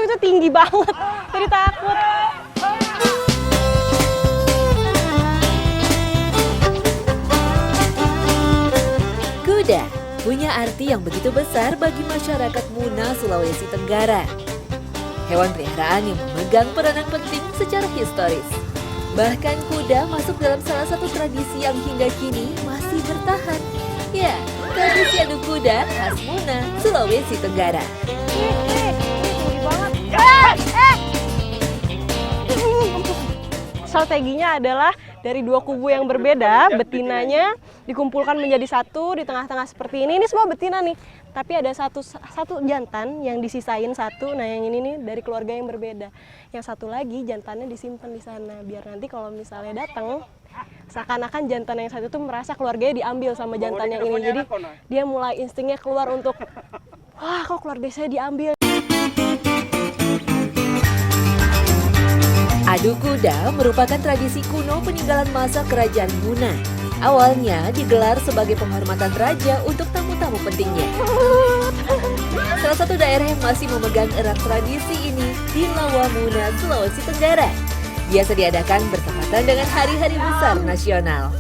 itu tinggi banget, jadi takut. Kuda punya arti yang begitu besar bagi masyarakat Muna, Sulawesi Tenggara. Hewan peliharaan yang memegang peranan penting secara historis. Bahkan kuda masuk dalam salah satu tradisi yang hingga kini masih bertahan. Ya, tradisi adu kuda khas Muna, Sulawesi Tenggara. Tinggi banget. Strateginya adalah dari dua kubu yang berbeda, betinanya dikumpulkan menjadi satu di tengah-tengah seperti ini. Ini semua betina nih, tapi ada satu jantan yang disisain satu. Nah yang ini nih dari keluarga yang berbeda. Yang satu lagi jantannya disimpan di sana, biar nanti kalau misalnya datang, seakan-akan jantan yang satu tuh merasa keluarganya diambil sama jantan yang ini. Jadi dia mulai instingnya keluar untuk, wah kok keluarga saya diambil. Adu kuda merupakan tradisi kuno peninggalan masa kerajaan Muna. Awalnya digelar sebagai penghormatan raja untuk tamu-tamu pentingnya. Salah satu daerah yang masih memegang erat tradisi ini di Lawa Muna, Sulawesi Tenggara. Biasa diadakan bertepatan dengan hari-hari besar nasional.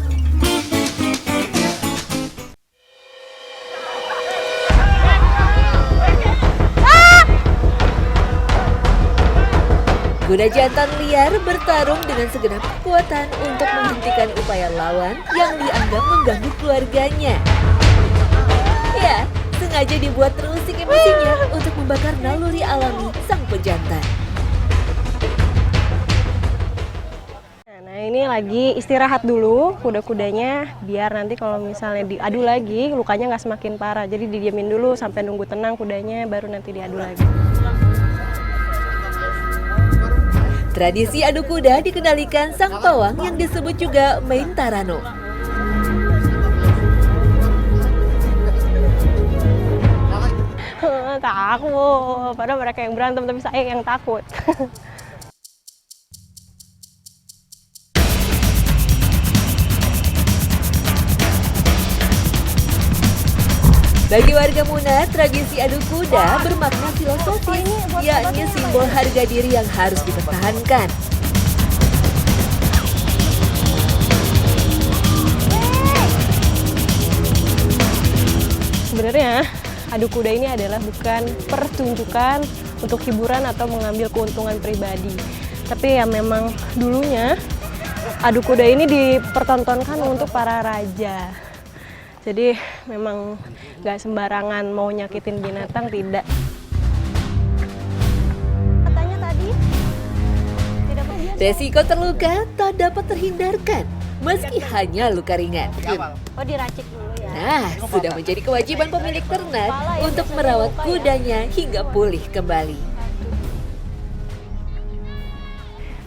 Kuda jantan liar bertarung dengan segenap kekuatan untuk menghentikan upaya lawan yang dianggap mengganggu keluarganya. Ya, sengaja dibuat terusik emosinya untuk membakar naluri alami sang pejantan. Nah ini lagi istirahat dulu kuda-kudanya, biar nanti kalau misalnya diadu lagi lukanya nggak semakin parah. Jadi didiamin dulu sampai nunggu tenang kudanya, baru nanti diadu lagi. Tradisi adu kuda dikendalikan sang pawang yang disebut juga Main Tarano. Takut, padahal mereka yang berantem tapi saya yang takut. Bagi warga Muna, tradisi adu kuda bermakna filosofis, yakni simbol harga diri yang harus dipertahankan. Sebenarnya adu kuda ini adalah bukan pertunjukan untuk hiburan atau mengambil keuntungan pribadi. Tapi ya memang dulunya adu kuda ini dipertontonkan untuk para raja. Jadi memang nggak sembarangan mau nyakitin binatang, tidak. Katanya tadi tidak pergi. Resiko terluka tak dapat terhindarkan, meski hanya luka ringan. Oh diracik dulu ya. Nah, sudah menjadi kewajiban pemilik ternak untuk merawat kudanya hingga pulih kembali.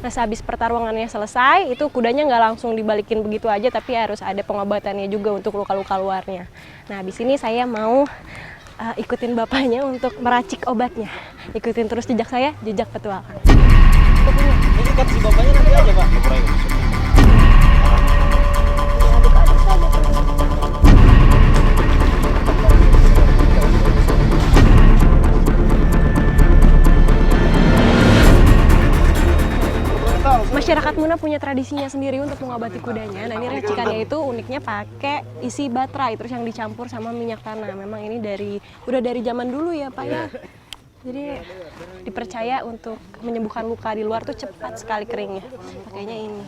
Nah, sehabis pertarungannya selesai, itu kudanya nggak langsung dibalikin begitu aja, tapi harus ada pengobatannya juga untuk luka-luka luarnya. Nah, habis ini saya mau ikutin bapaknya untuk meracik obatnya. Ikutin terus jejak saya, jejak petualangan. Ini kan si bapaknya nanti aja, Pak. Masyarakat Muna punya tradisinya sendiri untuk mengobati kudanya. Nah ini racikannya itu uniknya pakai isi baterai terus yang dicampur sama minyak tanah. Memang ini udah dari zaman dulu ya Pak ya. Jadi dipercaya untuk menyembuhkan luka di luar tuh cepat sekali keringnya. Pakainya ini.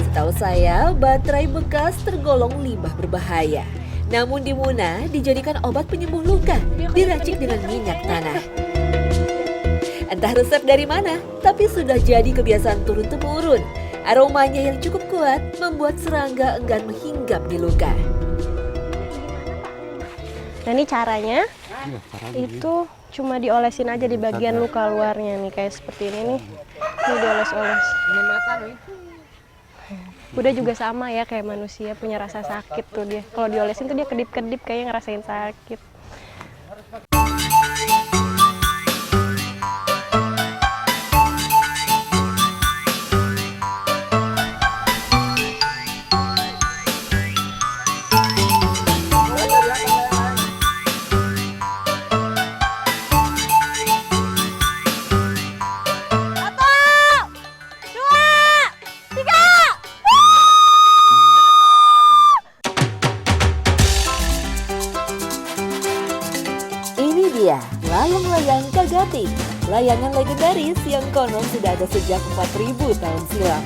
Setahu saya, baterai bekas tergolong limbah berbahaya. Namun di Muna dijadikan obat penyembuh luka, diracik dengan minyak tanah. Entah resep dari mana, tapi sudah jadi kebiasaan turun-temurun. Aromanya yang cukup kuat membuat serangga enggan menghinggap di luka. Nah ini caranya, itu cuma diolesin aja di bagian luka luarnya nih, kayak seperti ini nih. Ini dioles-oles. Kuda juga sama ya kayak manusia, punya rasa sakit tuh dia. Kalau diolesin tuh dia kedip-kedip kayaknya ngerasain sakit. Ini dia layang-layang Kagati, layangan legendaris yang konon sudah ada sejak 4000 tahun silam.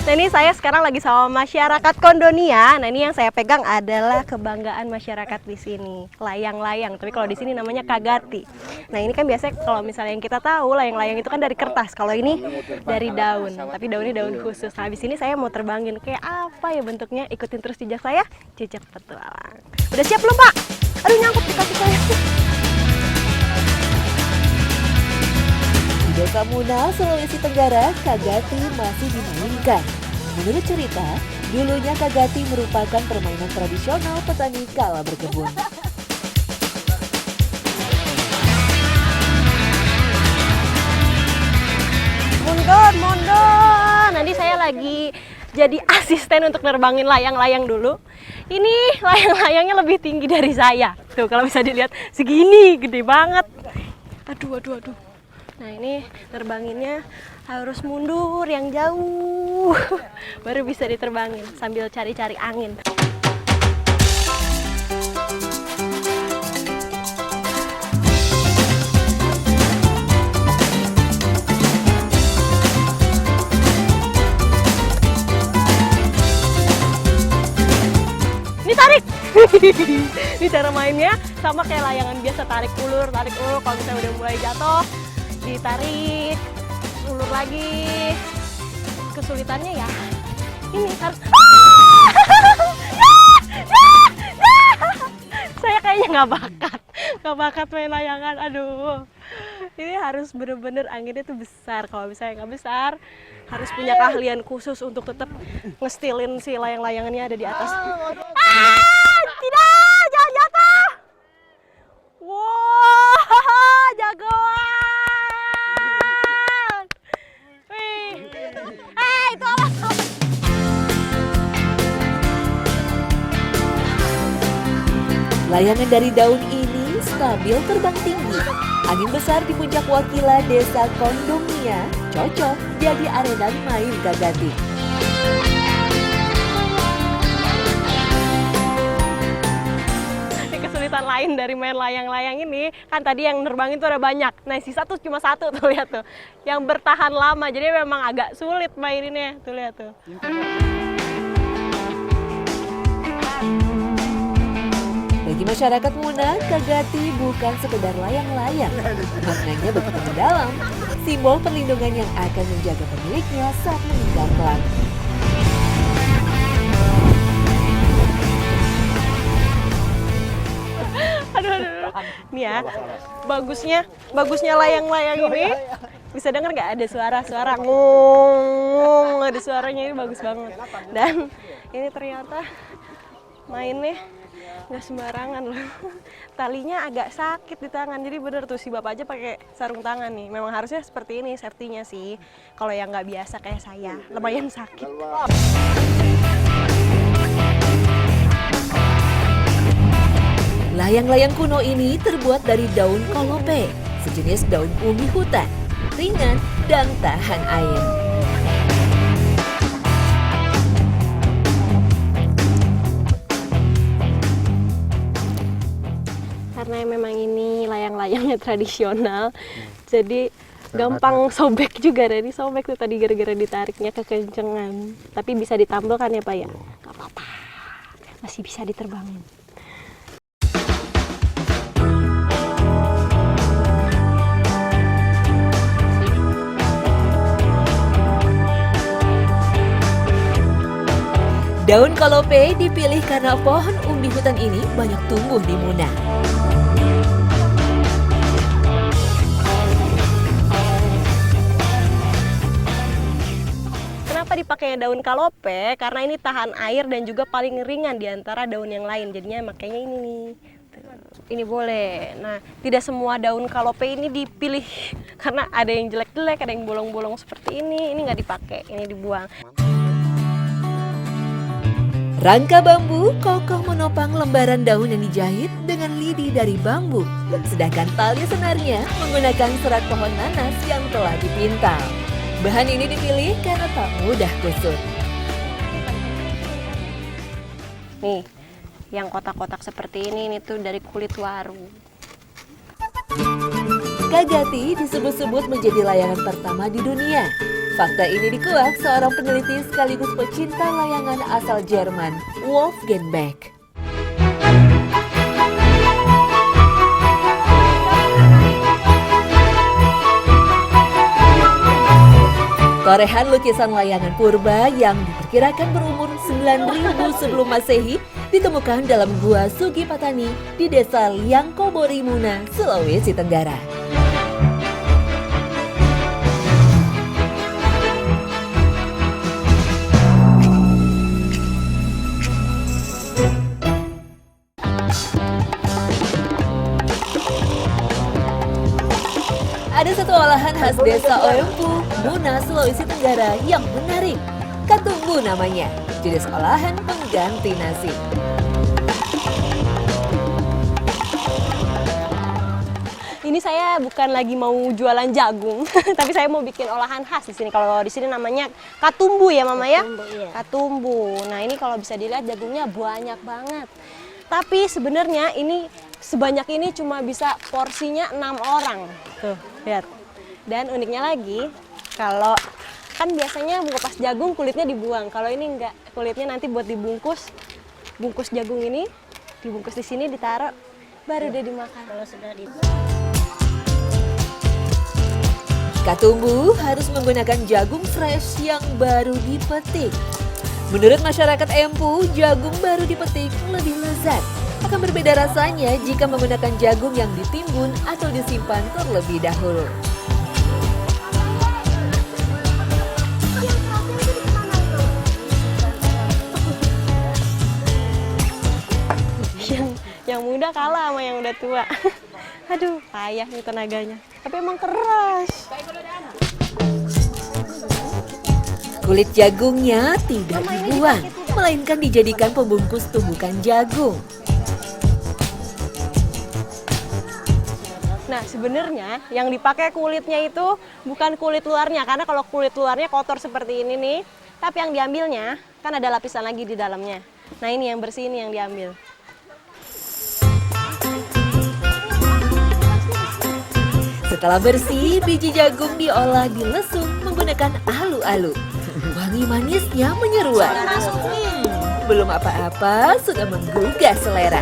Nah ini saya sekarang lagi sama masyarakat Kondonia. Nah ini yang saya pegang adalah kebanggaan masyarakat di sini, layang-layang. Tapi kalau di sini namanya Kagati. Nah ini kan biasanya kalau misalnya yang kita tahu layang-layang itu kan dari kertas. Kalau ini dari daun, tapi daunnya daun khusus. Nah habis ini saya mau terbangin. Kayak apa ya bentuknya? Ikutin terus jejak saya, jejak petualang. Udah siap belum Pak? Aduh nyangkut di kaki saya. Di Desa Muna, Sulawesi Tenggara, Kagati masih dimainkan. Menurut cerita, dulunya Kagati merupakan permainan tradisional petani kala berkebun. Mundur. Nanti saya lagi jadi asisten untuk nerbangin layang-layang dulu. Ini layang-layangnya lebih tinggi dari saya. Tuh kalau bisa dilihat segini, gede banget. Aduh. Nah ini nerbanginnya harus mundur yang jauh baru bisa diterbangin sambil cari-cari angin. Ini tarik. Ini cara mainnya sama kayak layangan biasa, tarik ulur. Kalau misalnya udah mulai jatuh ditarik, ulur lagi. Kesulitannya ya ini harus saya kayaknya nggak bakat main layangan. Aduh, ini harus bener-bener anginnya tuh besar. Kalau misalnya nggak besar, harus punya keahlian khusus untuk tetap ngestilin si layang-layangannya ada di atas. Tidak, jangan jatuh. Wah, jagoan. Itu apa? Layangan dari daun ini stabil terbang tinggi. Angin besar di puncak Wakila Desa Kondonia cocok jadi arena main Kagati. Kesulitan lain dari main layang-layang ini, kan tadi yang nerbangin tuh ada banyak. Nah sisa tuh cuma satu tuh, lihat tuh. Yang bertahan lama, jadi memang agak sulit maininnya. Tuh lihat tuh. Bagi masyarakat Muna, Kagati bukan sekedar layang-layang. Maknanya begitu mendalam, simbol perlindungan yang akan menjaga pemiliknya saat meninggal kelak. Aduh. Nih ya, bagusnya layang-layang ini, bisa denger nggak ada suara ngong, ada suaranya, ini bagus banget. Dan ini ternyata mainnya nggak sembarangan loh. Talinya agak sakit di tangan, jadi bener tuh si bapak aja pakai sarung tangan nih. Memang harusnya seperti ini safety-nya sih. Kalau yang nggak biasa kayak saya, lumayan sakit. Layang-layang kuno ini terbuat dari daun kolope, sejenis daun umbi hutan, ringan dan tahan air. Karena memang ini layang-layangnya tradisional, jadi gampang sobek juga. Dari sobek tuh tadi gara-gara ditariknya kekencengan. Tapi bisa ditampilkan ya Pak ya? Gak apa-apa, masih bisa diterbangin. Daun kolope dipilih karena pohon umbi hutan ini banyak tumbuh di Muna. Kenapa dipakainya daun kalope? Karena ini tahan air dan juga paling ringan di antara daun yang lain. Jadinya makanya ini nih. Ini boleh. Nah, tidak semua daun kalope ini dipilih karena ada yang jelek-jelek, ada yang bolong-bolong seperti ini. Ini nggak dipakai, ini dibuang. Rangka bambu kokoh menopang lembaran daun yang dijahit dengan lidi dari bambu. Sedangkan tali senarnya menggunakan serat pohon nanas yang telah dipintal. Bahan ini dipilih karena tak mudah kusut. Nih, yang kotak-kotak seperti ini tuh dari kulit waru. Kagati disebut-sebut menjadi layangan pertama di dunia. Fakta ini dikuak seorang peneliti sekaligus pecinta layangan asal Jerman, Wolfgang Beck. Torehan lukisan layangan purba yang diperkirakan berumur 9.000 sebelum Masehi ditemukan dalam Gua Sugi Patani di Desa Liangkobori Muna, Sulawesi Tenggara. Ada satu olahan khas desa Oempu, Muna, Sulawesi Tenggara yang menarik. Katumbu namanya, jenis olahan pengganti nasi. Ini saya bukan lagi mau jualan jagung, tapi saya mau bikin olahan khas di sini. Kalau di sini namanya katumbu ya, Mama ya? Katumbu, iya. Katumbu. Nah, ini kalau bisa dilihat jagungnya banyak banget. Tapi sebenarnya ini sebanyak ini cuma bisa porsinya 6 orang. Tuh, lihat. Dan uniknya lagi, kalau kan biasanya mengupas jagung kulitnya dibuang. Kalau ini enggak, kulitnya nanti buat dibungkus. Bungkus jagung ini dibungkus di sini, ditaruh, baru dia dimakan. Kalau sudah di Katumbu harus menggunakan jagung fresh yang baru dipetik. Menurut masyarakat Empu, jagung baru dipetik lebih lezat. Akan berbeda rasanya jika menggunakan jagung yang ditimbun atau disimpan terlebih dahulu. Yang muda kalah sama yang udah tua. Aduh, payah nih tenaganya. Tapi emang keras. Kulit jagungnya tidak dibuang, melainkan dijadikan pembungkus tumbukan jagung. Nah, sebenarnya yang dipakai kulitnya itu bukan kulit luarnya, karena kalau kulit luarnya kotor seperti ini nih, tapi yang diambilnya kan ada lapisan lagi di dalamnya. Nah, ini yang bersih, ini yang diambil. Setelah bersih, biji jagung diolah di lesung menggunakan alu-alu. Wangi manisnya menyeruak. Belum apa-apa, sudah menggugah selera.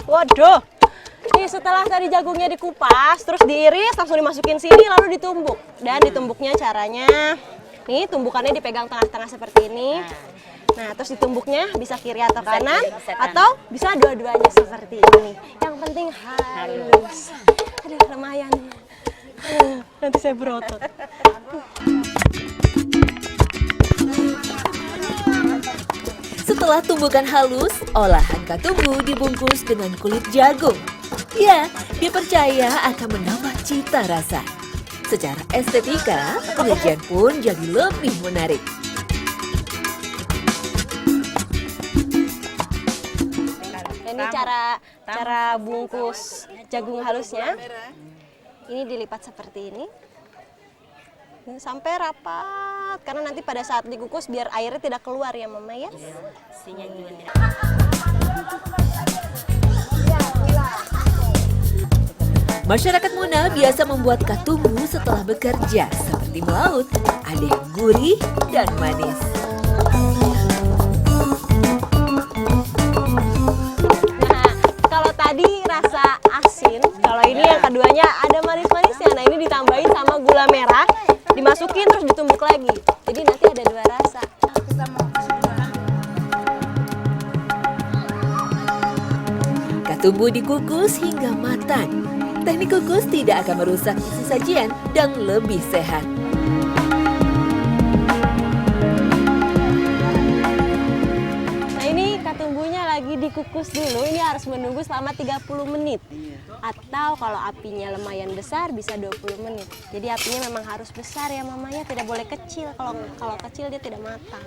Waduh, nih setelah tadi jagungnya dikupas, terus diiris, langsung dimasukin sini, lalu ditumbuk. Dan ditumbuknya caranya, nih tumbukannya dipegang tengah-tengah seperti ini. Nah, terus ditumbuknya bisa kiri atau kanan, atau bisa dua-duanya seperti ini. Yang penting halus. Aduh, lumayan. Nanti saya berotot. Setelah tumbukan halus, olahan katumbu dibungkus dengan kulit jagung. Ya, dipercaya akan menambah cita rasa. Secara estetika, penyajian pun jadi lebih menarik. Ini cara bungkus jagung halusnya. Ini dilipat seperti ini. Sampai rapat, karena nanti pada saat dikukus biar airnya tidak keluar ya, Mama ya. isinya juga tidak. Masyarakat Muna biasa membuat katumbu setelah bekerja, seperti melaut, ada yang gurih dan manis. Nah, kalau tadi rasa asin, kalau ini yang keduanya ada manis-manisnya. Nah, ini ditambahin sama gula merah, dimasukin terus ditumbuk lagi. Jadi nanti ada dua rasa. Katumbu dikukus hingga matang. Teknik kukus tidak akan merusak isi sajian dan lebih sehat. Nah, ini katumbunya lagi dikukus dulu. Ini harus menunggu selama 30 menit. Atau kalau apinya lumayan besar bisa 20 menit. Jadi apinya memang harus besar ya, mamanya, tidak boleh kecil. Kalau kecil dia tidak matang.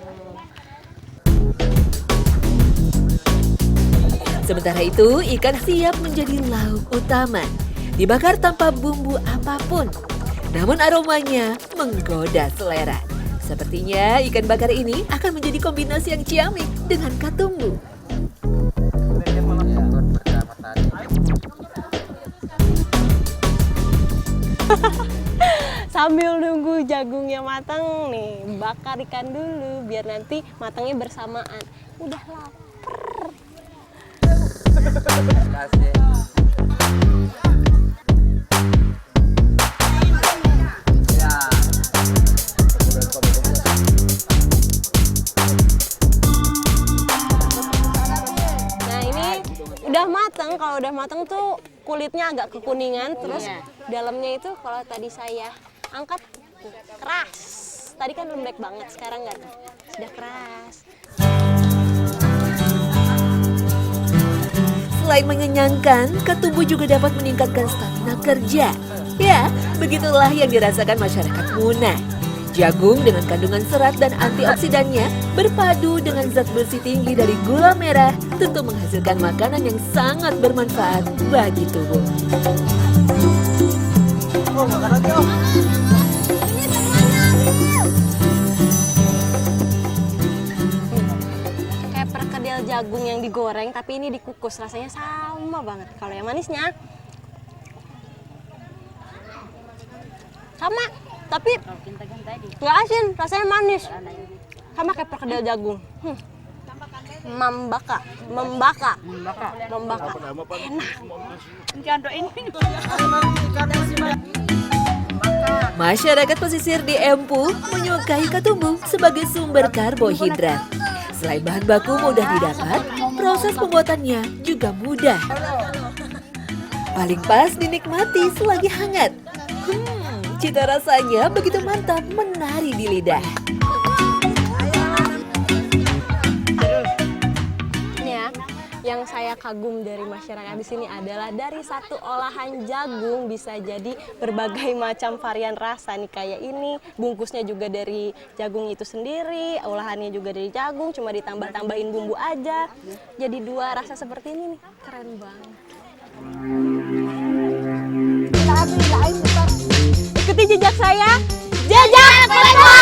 Sementara itu, ikan siap menjadi lauk utama. Dibakar tanpa bumbu apapun. namun aromanya menggoda selera. Sepertinya ikan bakar ini akan menjadi kombinasi yang ciamik dengan katumbu. Sambil nunggu jagungnya matang nih, bakar ikan dulu biar nanti matangnya bersamaan. Udah lapar. Nah ini udah matang. Kalau udah matang tuh kulitnya agak kekuningan, terus dalamnya itu kalau tadi saya angkat keras. Tadi kan lembek banget, sekarang nggak, sudah keras. Selain mengenyangkan, ketumbu juga dapat meningkatkan stamina kerja. Ya, begitulah yang dirasakan masyarakat Muna. Jagung dengan kandungan serat dan antioksidannya berpadu dengan zat bersih tinggi dari gula merah tentu menghasilkan makanan yang sangat bermanfaat bagi tubuh. Oh, makan lagi om. Kayak perkedel jagung yang digoreng, tapi ini dikukus, rasanya sama banget. Kalau yang manisnya sama, tapi nggak asin, rasanya manis. Sama kayak perkedel jagung. Membaka. Masyarakat pesisir di Empu menyukai ketumbu sebagai sumber karbohidrat. Selain bahan baku mudah didapat, proses pembuatannya juga mudah. Paling pas dinikmati selagi hangat. Cita rasanya begitu mantap menari di lidah. Ya, yang saya kagum dari masyarakat di sini adalah dari satu olahan jagung bisa jadi berbagai macam varian rasa nih, kayak ini bungkusnya juga dari jagung itu sendiri, olahannya juga dari jagung, cuma ditambah-tambahin bumbu aja. Jadi dua rasa seperti ini nih, keren banget. Ikuti jejak saya, jejak Pelengkap!